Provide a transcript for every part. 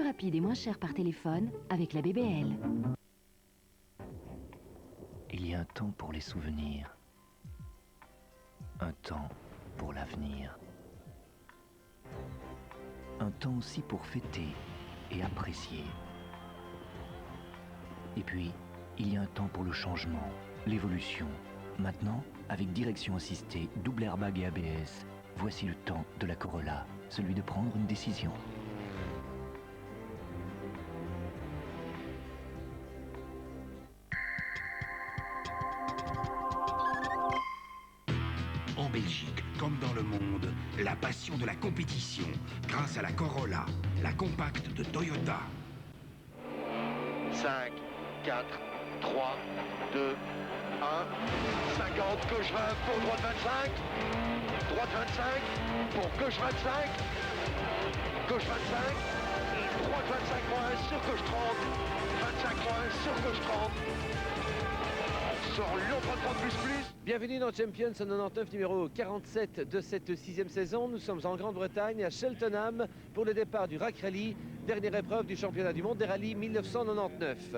rapide et moins cher par téléphone avec la BBL. Il y a un temps pour les souvenirs, un temps pour l'avenir, un temps aussi pour fêter et apprécier. Et puis, il y a un temps pour le changement, l'évolution. Maintenant, avec direction assistée, double airbag et ABS, voici le temps de la Corolla, celui de prendre une décision. En Belgique, comme dans le monde, la passion de la compétition grâce à la Corolla, la compacte de Toyota. 5, 4, 3, 2, 1, 50, gauche 20 pour droite 25, droite 25, pour gauche 25, gauche 25, droite 25 moins sur gauche 30, 25 moins sur gauche 30, sur l'autre 30 plus. Bienvenue dans Champions 99 numéro 47 de cette 6e saison. Nous sommes en Grande-Bretagne, à Cheltenham, pour le départ du Rack Rally, dernière épreuve du championnat du monde des rallyes 1999.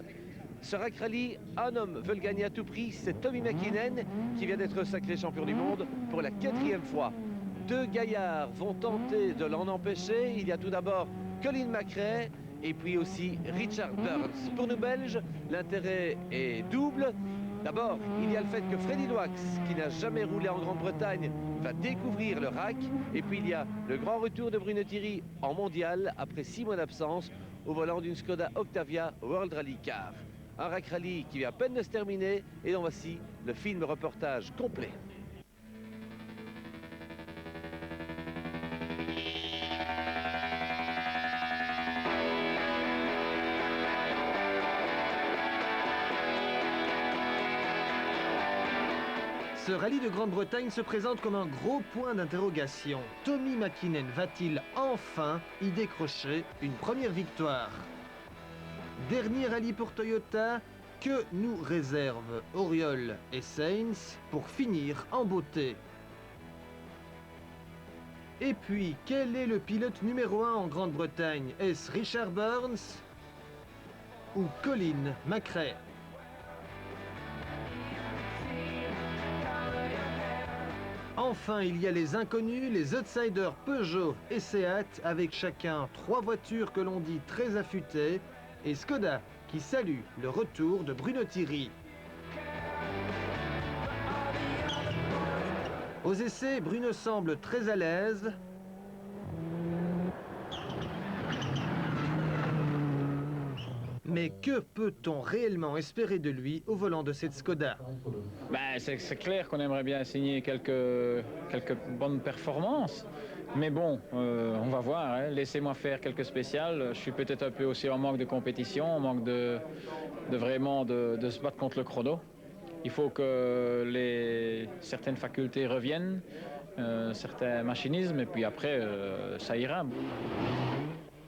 Ce Rack Rally, un homme veut le gagner à tout prix, c'est Tommy McKinnon qui vient d'être sacré champion du monde pour la 4e fois. Deux gaillards vont tenter de l'en empêcher. Il y a tout d'abord Colin McRae et puis aussi Richard Burns. Pour nous Belges, l'intérêt est double. D'abord, il y a le fait que Freddy Loax, qui n'a jamais roulé en Grande-Bretagne, va découvrir le Rack. Et puis il y a le grand retour de Bruno Thierry en mondial après 6 mois d'absence au volant d'une Skoda Octavia World Rally Car. Un Rack Rally qui vient à peine de se terminer et dont voici le film reportage complet. Ce rallye de Grande-Bretagne se présente comme un gros point d'interrogation. Tommy McKinnon va-t-il enfin y décrocher une première victoire? Dernier rallye pour Toyota, que nous réservent Oriol et Sainz pour finir en beauté? Et puis, quel est le pilote numéro 1 en Grande-Bretagne? Est-ce Richard Burns ou Colin McRae? Enfin, il y a les inconnus, les outsiders Peugeot et Seat, avec chacun 3 voitures que l'on dit très affûtées, et Skoda qui salue le retour de Bruno Thierry. Aux essais, Bruno semble très à l'aise. Mais que peut-on réellement espérer de lui au volant de cette Skoda? C'est clair qu'on aimerait bien signer quelques bonnes performances. Mais bon, on va voir, hein. Laissez-moi faire quelques spéciales. Je suis peut-être un peu aussi en manque de compétition, en manque de vraiment de se battre contre le chrono. Il faut que certaines facultés reviennent, certains machinismes, et puis après, ça ira.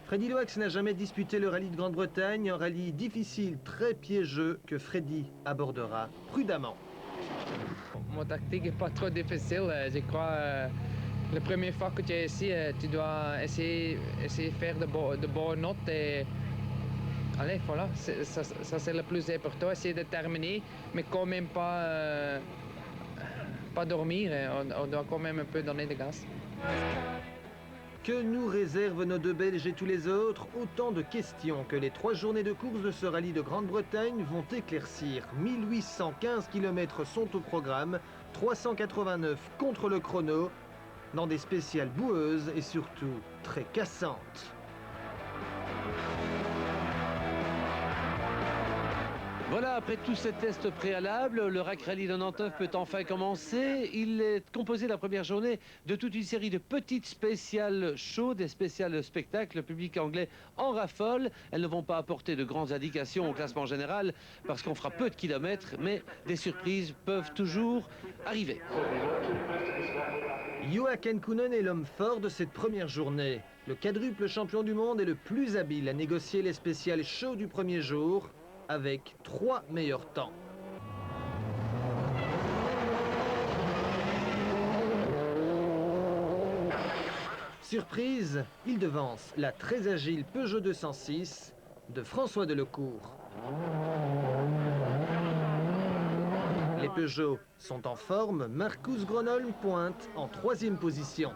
Freddy Loax n'a jamais disputé le rallye de Grande-Bretagne, un rallye difficile, très piégeux, que Freddy abordera prudemment. Mon tactique n'est pas trop difficile. Je crois la première fois que tu es ici, tu dois essayer de faire de bonnes notes. Et allez, voilà, ça c'est le plus important, essayer de terminer, mais quand même pas dormir. On doit quand même un peu donner de gaz. Que nous réservent nos deux Belges et tous les autres? Autant de questions que les 3 journées de course de ce rallye de Grande-Bretagne vont éclaircir. 1815 km sont au programme, 389 contre le chrono, dans des spéciales boueuses et surtout très cassantes. Voilà, après tous ces tests préalables, le Rack Rally 99 peut enfin commencer. Il est composé la première journée de toute une série de petites spéciales shows, des spéciales spectacles. Le public anglais en raffole. Elles ne vont pas apporter de grandes indications au classement général parce qu'on fera peu de kilomètres, mais des surprises peuvent toujours arriver. Joachim Koenen est l'homme fort de cette première journée. Le quadruple champion du monde est le plus habile à négocier les spéciales shows du premier jour, avec 3 meilleurs temps. Surprise, il devance la très agile Peugeot 206 de François Delecourt. Les Peugeot sont en forme, Marcus Gronholm pointe en 3e position.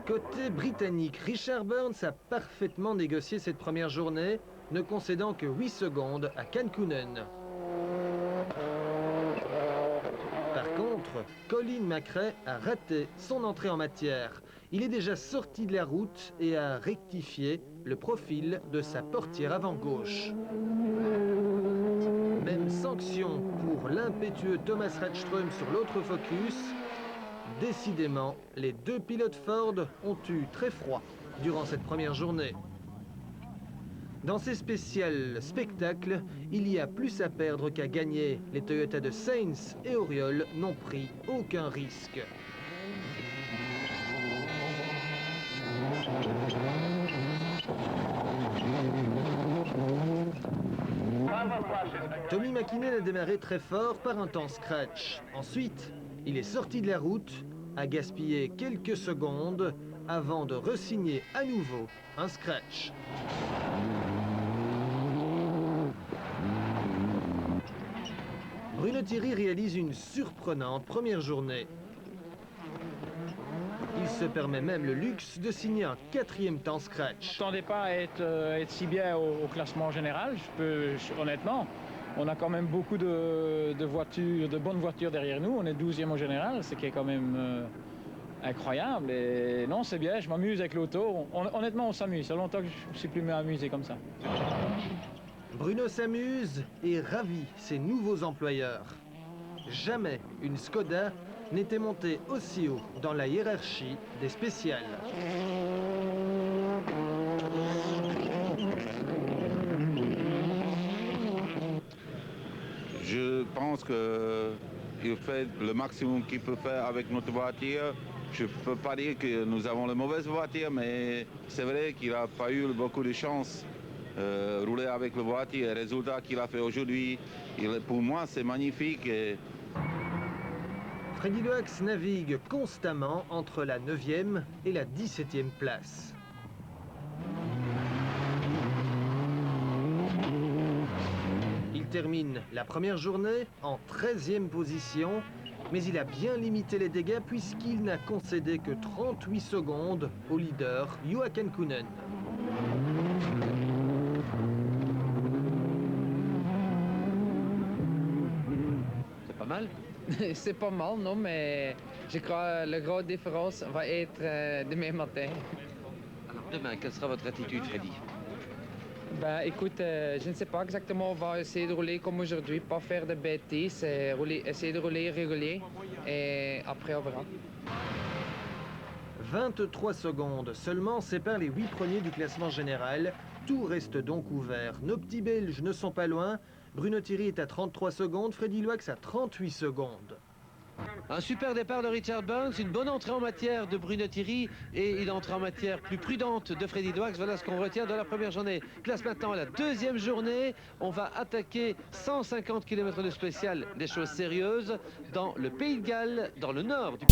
Côté britannique, Richard Burns a parfaitement négocié cette première journée, ne concédant que 8 secondes à Kankkunen. Par contre, Colin McRae a raté son entrée en matière. Il est déjà sorti de la route et a rectifié le profil de sa portière avant gauche. Même sanction pour l'impétueux Thomas Radström sur l'autre Focus. Décidément, les deux pilotes Ford ont eu très froid durant cette première journée. Dans ces spéciales spectacles, il y a plus à perdre qu'à gagner. Les Toyota de Sainz et Auriol n'ont pris aucun risque. Tommy McKinnon a démarré très fort par un temps scratch. Ensuite, il est sorti de la route, a gaspillé quelques secondes avant de re-signer à nouveau un scratch. Bruno Thierry réalise une surprenante première journée. Il se permet même le luxe de signer un 4e temps scratch. Je ne m'attendais pas à être si bien au classement général, honnêtement. On a quand même beaucoup de voitures, de bonnes voitures derrière nous. On est 12e au général, ce qui est quand même incroyable. Et non, c'est bien, je m'amuse avec l'auto. Honnêtement, on s'amuse. Ça fait longtemps que je ne suis plus mieux amusé comme ça. Bruno s'amuse et ravit ses nouveaux employeurs. Jamais une Skoda n'était montée aussi haut dans la hiérarchie des spéciales. Je pense qu'il fait le maximum qu'il peut faire avec notre voiture. Je ne peux pas dire que nous avons la mauvaise voiture, mais c'est vrai qu'il n'a pas eu beaucoup de chance de rouler avec la voiture. Le résultat qu'il a fait aujourd'hui, pour moi, c'est magnifique. Freddy Loax navigue constamment entre la 9e et la 17e place. Il termine la première journée en 13e position, mais il a bien limité les dégâts puisqu'il n'a concédé que 38 secondes au leader Juha Kankkunen. C'est pas mal. C'est pas mal, non, mais je crois que la grosse différence va être demain matin. Alors demain, quelle sera votre attitude, Freddy? Ben, écoute, je ne sais pas exactement. On va essayer de rouler comme aujourd'hui, pas faire de bêtises, essayer de rouler régulier et après on verra. 23 secondes seulement séparent les 8 premiers du classement général. Tout reste donc ouvert. Nos petits Belges ne sont pas loin. Bruno Thierry est à 33 secondes, Freddy Loax à 38 secondes. Un super départ de Richard Burns, une bonne entrée en matière de Bruno Thierry et une entrée en matière plus prudente de Freddy Loax. Voilà ce qu'on retient de la première journée. Place maintenant à la deuxième journée. On va attaquer 150 km de spécial, des choses sérieuses, dans le Pays de Galles, dans le nord du...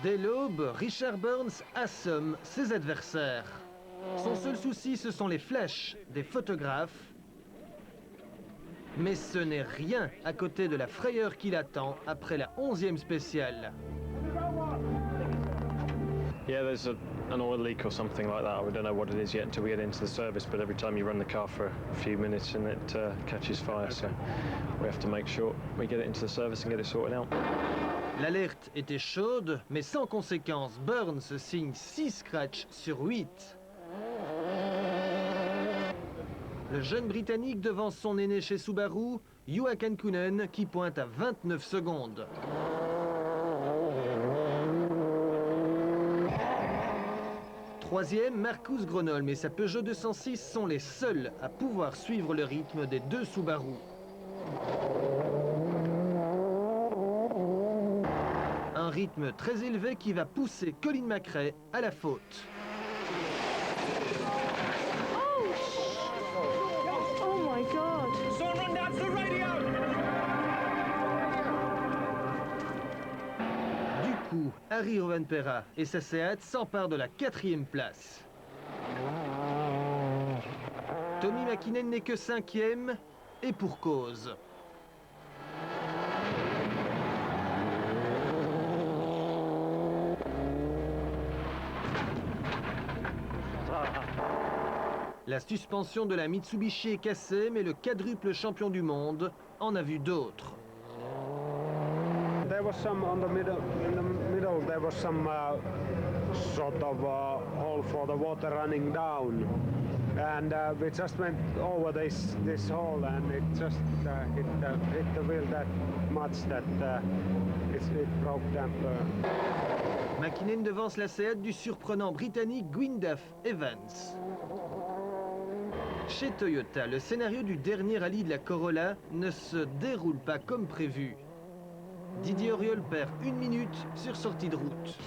Dès l'aube, Richard Burns assomme ses adversaires. Son seul souci, ce sont les flèches des photographes. Mais ce n'est rien à côté de la frayeur qui l'attend après la 11e spéciale. Yeah, there's an oil leak or something like that. We don't know what it is yet until we get into the service, but every time you run the car for a few minutes and it catches fire, so we have to make sure we get it into the service and get it sorted out. L'alerte était chaude, mais sans conséquence. Burns signe 6 scratchs sur 8. Le jeune Britannique devance son aîné chez Subaru, Juha Kankkunen, qui pointe à 29 secondes. Troisième, Marcus Gronholm et sa Peugeot 206 sont les seuls à pouvoir suivre le rythme des deux Subaru. Un rythme très élevé qui va pousser Colin McRae à la faute. Oh my God! Someone run down to the radio! Du coup, Harry Rovanperä et sa Seat s'emparent de la 4e place. Tommi Mäkinen n'est que 5e, et pour cause. La suspension de la Mitsubishi est cassée, mais le quadruple champion du monde en a vu d'autres. There was some on the middle. In the middle, there was some sort of hole for the water running down, and we just went over this hole, and it just hit the wheel that much that it broke damper. Mäkinen devance la Seat du surprenant britannique Gwyndaf Evans. Chez Toyota, le scénario du dernier rallye de la Corolla ne se déroule pas comme prévu. Didier Auriol perd 1 minute sur sortie de route.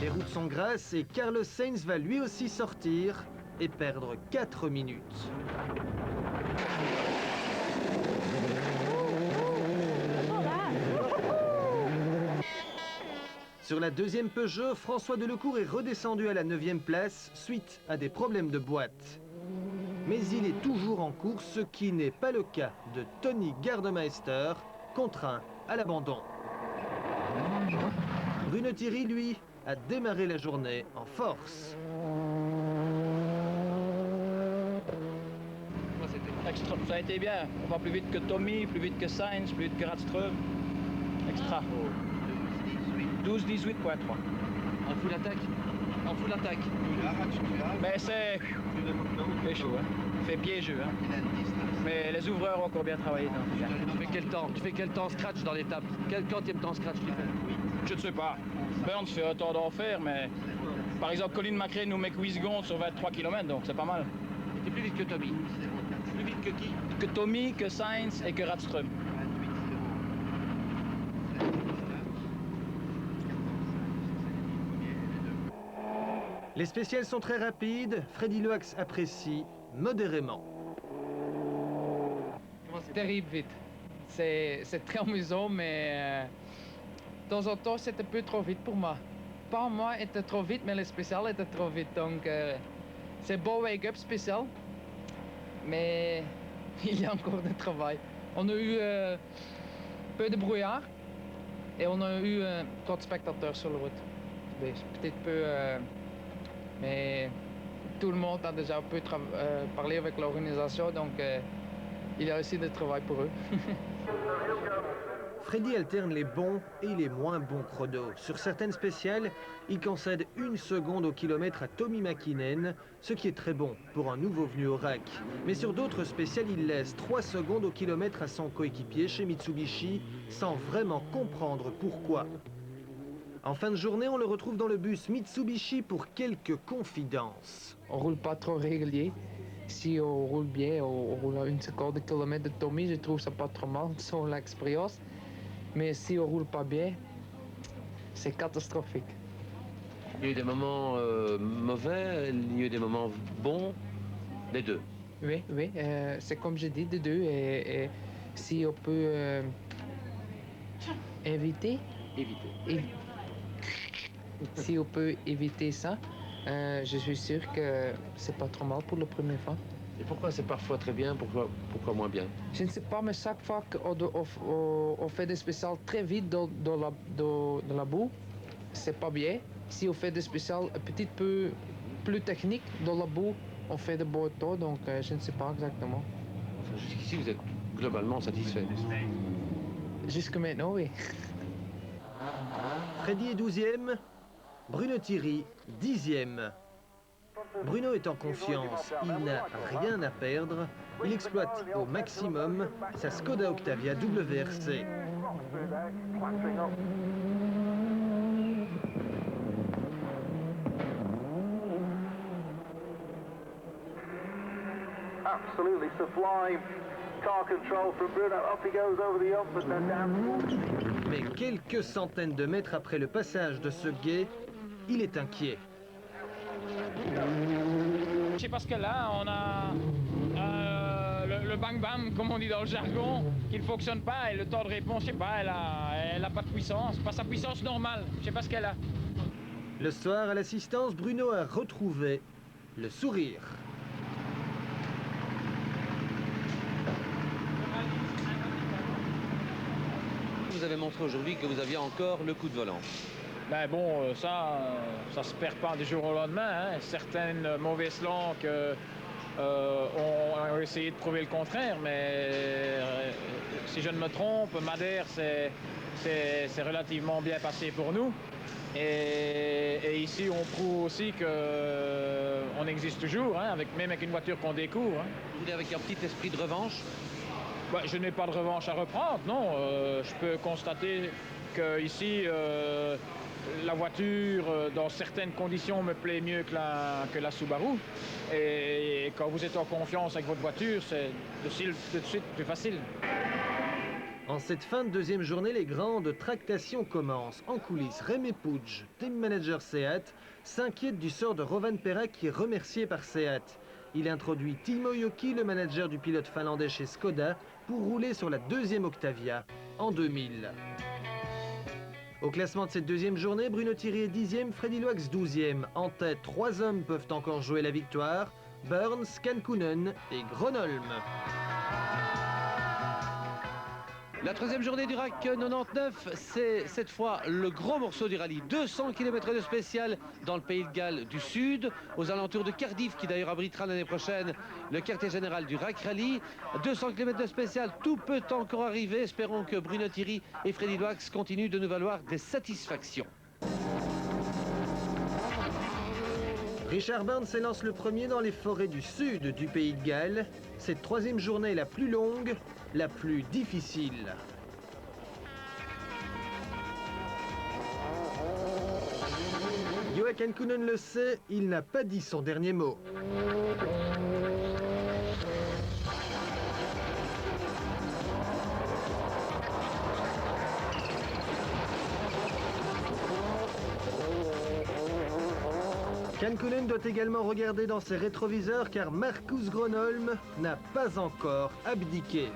Les routes sont grasses et Carlos Sainz va lui aussi sortir et perdre 4 minutes. Sur la 2e Peugeot, François Delecourt est redescendu à la 9e place suite à des problèmes de boîte. Mais il est toujours en course, ce qui n'est pas le cas de Tony Gardemeister, contraint à l'abandon. Bruno Thierry, lui, a démarré la journée en force. Ça a été bien. On va plus vite que Tommy, plus vite que Sainz, plus vite que Radström. Extra. 12-18.3. En full attaque. En full attaque. Mais c'est... fait chaud, hein. Fait piégeux, hein. Mais les ouvreurs ont encore bien travaillé. Tu fais quel temps scratch dans l'étape? Quel quantième temps scratch tu fais? Je ne sais pas. Burns fait autant d'en faire, mais... Par exemple, Colin McRae nous met 8 secondes sur 23 km, donc c'est pas mal. Et t'es plus vite que Tommy. Plus vite que qui? Que Tommy, que Sainz et que Radström. Les spéciales sont très rapides, Freddy Loax apprécie modérément. Terrible vite. C'est très amusant, mais de temps en temps, c'est un peu trop vite pour moi. Pas moi, était trop vite, mais les spéciales étaient trop vite. Donc, c'est beau wake-up spécial, mais il y a encore du travail. On a eu peu de brouillard et on a eu trop de spectateurs sur la route. Peut-être peu... mais tout le monde a déjà un peu parlé avec l'organisation, donc il y a aussi du travail pour eux. Freddy alterne les bons et les moins bons chronos. Sur certaines spéciales, il concède 1 seconde au kilomètre à Tommi Mäkinen, ce qui est très bon pour un nouveau venu au RAC. Mais sur d'autres spéciales, il laisse 3 secondes au kilomètre à son coéquipier chez Mitsubishi, sans vraiment comprendre pourquoi. En fin de journée, on le retrouve dans le bus Mitsubishi pour quelques confidences. On roule pas trop régulier. Si on roule bien, on roule à 1 seconde de kilomètre de Tommy, je trouve ça pas trop mal, sur l'expérience. Mais si on roule pas bien, c'est catastrophique. Il y a eu des moments mauvais, il y a eu des moments bons, les deux. Oui, c'est comme j'ai dit, des deux. Et si on peut éviter. Si on peut éviter ça, je suis sûr que c'est pas trop mal pour la première fois. Et pourquoi c'est parfois très bien, pourquoi moins bien? Je ne sais pas, mais chaque fois qu'on fait des spéciales très vite dans la boue, c'est pas bien. Si on fait des spéciales un petit peu plus techniques dans la boue, on fait de beaux temps, donc je ne sais pas exactement. Enfin, jusqu'ici, vous êtes globalement satisfait? Jusque maintenant, oui. Freddy est 12e, Bruno Thierry 10e. Bruno est en confiance, il n'a rien à perdre, il exploite au maximum sa Skoda Octavia WRC. absolutely sublime car control from Bruno. Up he goes over the ump and then down. Mais quelques centaines de mètres après le passage de ce gué, il est inquiet. Je sais parce que là, on a le bang-bang, comme on dit dans le jargon, qui ne fonctionne pas et le temps de réponse, je sais pas, elle a pas de puissance, pas sa puissance normale, je sais pas ce qu'elle a. Le soir, à l'assistance, Bruno a retrouvé le sourire. Vous avez montré aujourd'hui que vous aviez encore le coup de volant. Ben bon, ça se perd pas du jour au lendemain. Hein. Certaines mauvaises langues ont essayé de prouver le contraire, mais si je ne me trompe, Madère, c'est relativement bien passé pour nous. Et ici, on prouve aussi qu'on existe toujours, hein, même avec une voiture qu'on découvre. Hein. Vous voulez avec un petit esprit de revanche? Ben, je n'ai pas de revanche à reprendre, non. Je peux constater qu'ici, la voiture, dans certaines conditions, me plaît mieux que la Subaru. Et quand vous êtes en confiance avec votre voiture, c'est de suite plus facile. En cette fin de deuxième journée, les grandes tractations commencent. En coulisses, Rémi Puig, team manager Seat, s'inquiète du sort de Rovan Perra qui est remercié par Seat. Il introduit Timo Joki, le manager du pilote finlandais chez Skoda, pour rouler sur la deuxième Octavia en 2000. Au classement de cette deuxième journée, Bruno Thierry est 10e, Freddy Loax 12e. En tête, 3 hommes peuvent encore jouer la victoire, Burns, Kankkunen et Gronholm. La troisième journée du RAC 99, c'est cette fois le gros morceau du rallye. 200 km de spécial dans le Pays de Galles du Sud, aux alentours de Cardiff, qui d'ailleurs abritera l'année prochaine le quartier général du RAC Rally. 200 km de spécial, tout peut encore arriver. Espérons que Bruno Thierry et Freddy Loax continuent de nous valoir des satisfactions. Richard Burns s'élance le premier dans les forêts du sud du Pays de Galles. Cette troisième journée est la plus longue, la plus difficile. Joachim Kankkunen le sait, il n'a pas dit son dernier mot. Kankkunen doit également regarder dans ses rétroviseurs car Marcus Gronholm n'a pas encore abdiqué.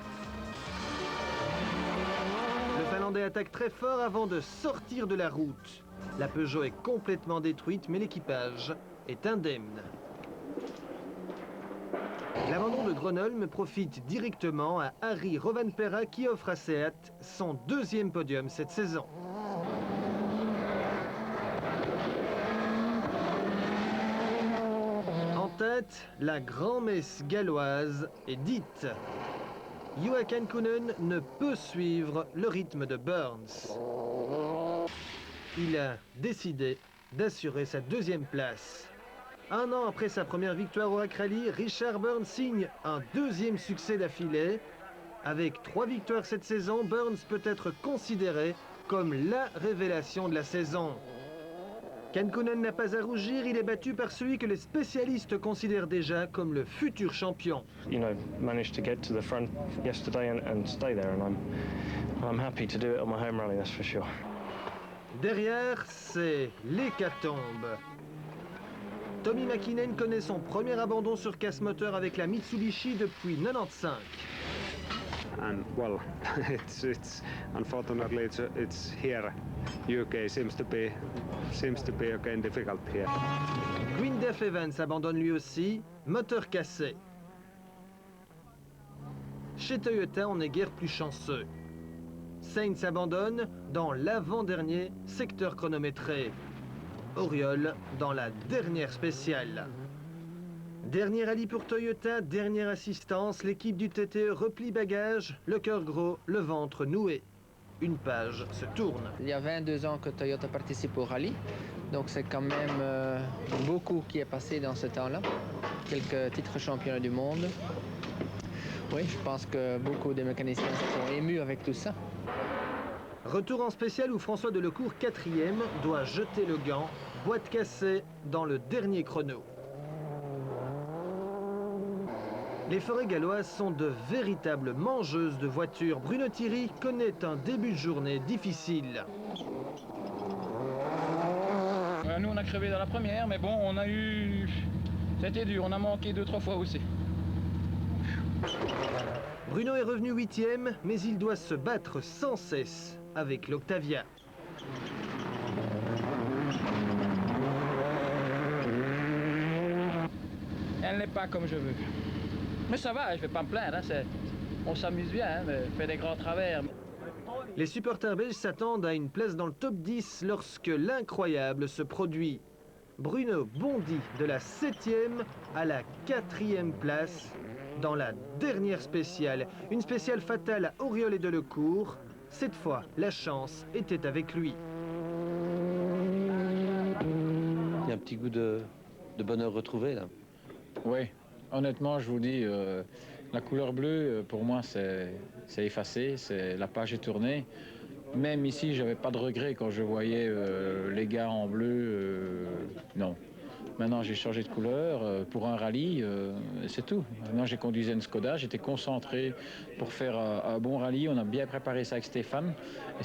Le Finlandais attaque très fort avant de sortir de la route. La Peugeot est complètement détruite mais l'équipage est indemne. L'abandon de Gronholm profite directement à Harry Rovanperä qui offre à Seat son deuxième podium cette saison. En tête, la grand-messe galloise est dite. Joachim Kankkunen ne peut suivre le rythme de Burns. Il a décidé d'assurer sa deuxième place. Un an après sa première victoire au RAC Rally, Richard Burns signe un deuxième succès d'affilée. Avec 3 victoires cette saison, Burns peut être considéré comme la révélation de la saison. Kankkunen n'a pas à rougir, il est battu par celui que les spécialistes considèrent déjà comme le futur champion. You know, managed to get to the front yesterday and stay there, and I'm happy to do it on my home rally, that's for sure. Derrière, c'est l'hécatombe. Tommy Mäkinen connaît son premier abandon sur casse-moteur avec la Mitsubishi depuis 1995. And well, it's unfortunately it's here. UK seems to be again difficult here. Gwyndaf Evans abandonne lui aussi, moteur cassé. Chez Toyota, on n'est guère plus chanceux. Sainz abandonne dans l'avant-dernier secteur chronométré. Auriol dans la dernière spéciale. Dernier rallye pour Toyota, dernière assistance, l'équipe du TTE replie bagages, le cœur gros, le ventre noué. Une page se tourne. Il y a 22 ans que Toyota participe au rallye, donc c'est quand même beaucoup qui est passé dans ce temps-là. Quelques titres championnats du monde. Oui, je pense que beaucoup de mécaniciens sont émus avec tout ça. Retour en spécial où François Delecourt, 4e, doit jeter le gant, boîte cassée dans le dernier chrono. Les forêts galloises sont de véritables mangeuses de voitures. Bruno Thierry connaît un début de journée difficile. Nous on a crevé dans la première, mais bon, on a eu... C'était dur, on a manqué 2-3 fois aussi. Bruno est revenu 8e, mais il doit se battre sans cesse avec l'Octavia. Elle n'est pas comme je veux. Mais ça va, je vais pas me plaindre, hein, on s'amuse bien, hein, mais fait des grands travers. Les supporters belges s'attendent à une place dans le top 10 lorsque l'incroyable se produit. Bruno bondit de la 7e à la 4e place dans la dernière spéciale. Une spéciale fatale à Auriol et Delecourt. Cette fois, la chance était avec lui. Il y a un petit goût de bonheur retrouvé là. Oui, honnêtement, je vous dis, la couleur bleue, pour moi, c'est effacé, la page est tournée. Même ici, j'avais pas de regret quand je voyais les gars en bleu, non. Maintenant, j'ai changé de couleur pour un rallye, c'est tout. Maintenant, j'ai conduisé une Skoda, j'étais concentré pour faire un bon rallye. On a bien préparé ça avec Stéphane. Et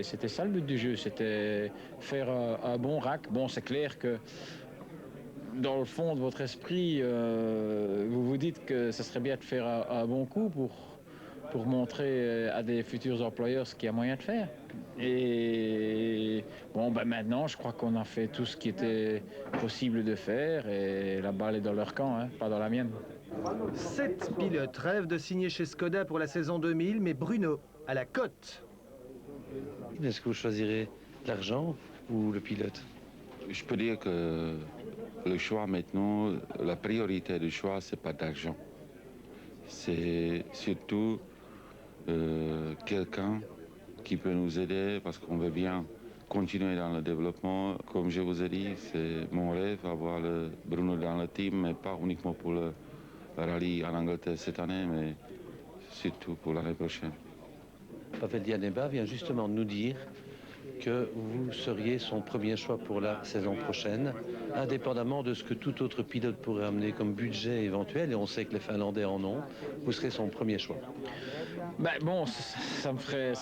c'était ça le but du jeu, c'était faire un bon rack. Bon, c'est clair que dans le fond de votre esprit, vous vous dites que ce serait bien de faire un bon coup pour montrer à des futurs employeurs ce qu'il y a moyen de faire. Et bon, ben maintenant, je crois qu'on a fait tout ce qui était possible de faire et la balle est dans leur camp, hein, pas dans la mienne. 7 pilotes rêvent de signer chez Skoda pour la saison 2000, mais Bruno a la cote. Est-ce que vous choisirez l'argent ou le pilote? Je peux dire que le choix maintenant, la priorité du choix, c'est pas d'argent. C'est surtout quelqu'un qui peut nous aider parce qu'on veut bien continuer dans le développement. Comme je vous ai dit, c'est mon rêve avoir le Bruno dans le team, mais pas uniquement pour le rallye en Angleterre cette année, mais surtout pour l'année prochaine. Pavel Dianeba vient justement de nous dire que vous seriez son premier choix pour la saison prochaine, indépendamment de ce que tout autre pilote pourrait amener comme budget éventuel, et on sait que les Finlandais en ont, vous serez son premier choix. Ben bon, ça me ferait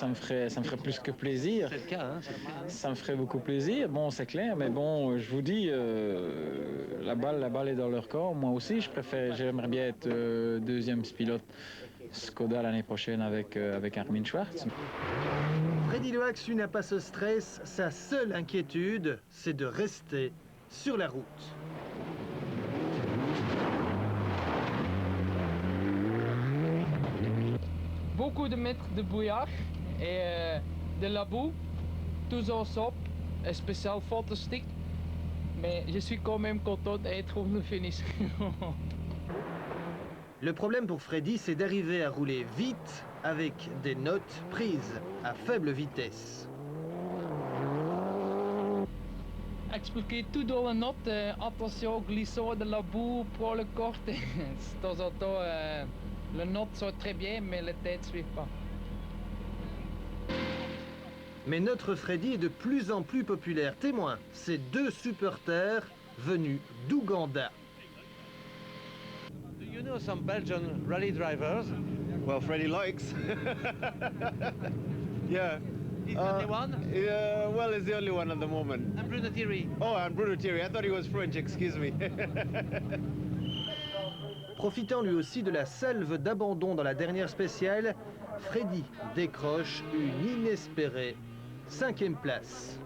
plus que plaisir. C'est le cas, hein? Ça me ferait beaucoup plaisir, bon, c'est clair, mais bon, je vous dis, la balle est dans leur corps. Moi aussi, j'aimerais bien être deuxième pilote Skoda l'année prochaine avec Armin Schwartz. Freddy Loax n'a pas ce stress, sa seule inquiétude, c'est de rester sur la route. Beaucoup de mètres de brouillard et de la boue, tous ensemble, un spécial fantastique. Mais je suis quand même content d'être au finish. Le problème pour Freddy, c'est d'arriver à rouler vite avec des notes prises à faible vitesse. Expliquer tout dans la note, attention, glissade de la boue, pour le corps. De temps en temps, les notes sont très bien, mais les têtes ne suivent pas. Mais notre Freddy est de plus en plus populaire. Témoin, ces deux supporters venus d'Ouganda. Do you know some Belgian rally drivers? Well, Freddy likes. Yeah. He's the only one? Yeah, well, he's the only one at the moment. And Bruno Thierry. Oh, and Bruno Thierry. I thought he was French, excuse me. Profitant lui aussi de la salve d'abandon dans la dernière spéciale, Freddy décroche une inespérée 5e place.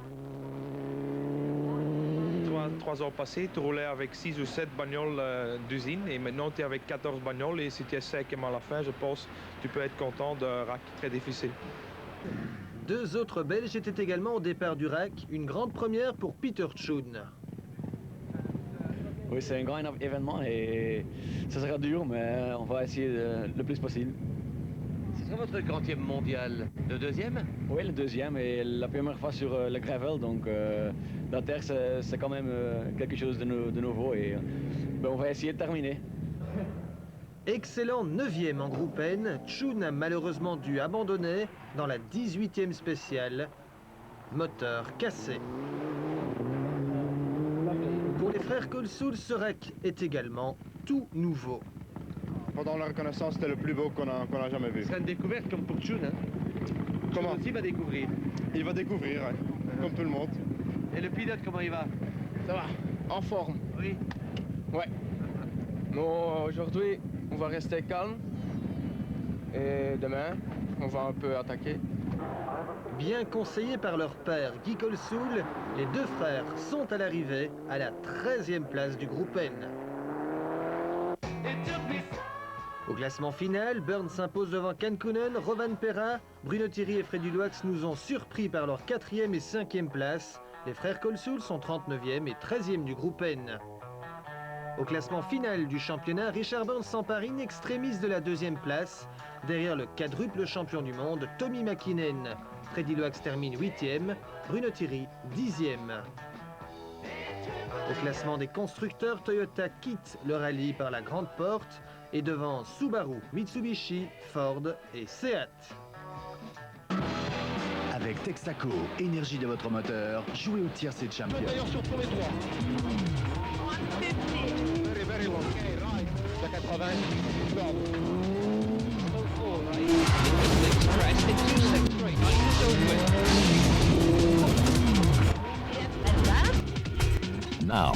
3 ans passés, tu roulais avec 6 ou 7 bagnoles d'usine et maintenant tu es avec 14 bagnoles et si tu es 5e à la fin, je pense que tu peux être content d'un rack très difficile. 2 autres Belges étaient également au départ du rack, une grande première pour Peter Tschun. Oui, c'est un grand événement et ça sera dur, mais on va essayer le plus possible. Ce sera votre quantième mondial, le 2e? Oui, le 2e et la première fois sur le gravel, donc la terre c'est quand même quelque chose de nouveau et on va essayer de terminer. Excellent 9e en groupe N, Tschun a malheureusement dû abandonner dans la 18e spéciale, moteur cassé. Pour les frères Colsoul, ce rack est également tout nouveau. pendant la reconnaissance, c'était le plus beau qu'on a jamais vu. C'est une découverte comme pour Chun, hein? Comment? Chun aussi va découvrir. Il va découvrir, hein, comme tout le monde. Et le pilote, comment il va? Ça va, en forme. Oui. Ouais. Bon, aujourd'hui, on va rester calme. Et demain, on va un peu attaquer. Bien conseillés par leur père Guy Colsoul, les deux frères sont à l'arrivée à la 13e place du groupe N. Au classement final, Burns s'impose devant Kankkunen, Rovan Perrin, Bruno Thierry et Freddy Loax nous ont surpris par leur 4e et 5e place. Les frères Colsoul sont 39e et 13e du groupe N. Au classement final du championnat, Richard Burns s'empare in extremis de la 2e place, derrière le quadruple champion du monde, Tommy Mäkinen. Freddy Loax termine 8e, Bruno Thierry 10e. Au classement des constructeurs, Toyota quitte le rallye par la grande porte et devant Subaru, Mitsubishi, Ford et Seat. Avec Texaco, énergie de votre moteur, jouez au tiercé de champion. D'ailleurs sur premier droit. Very, very long. Okay, right. La 80. Now,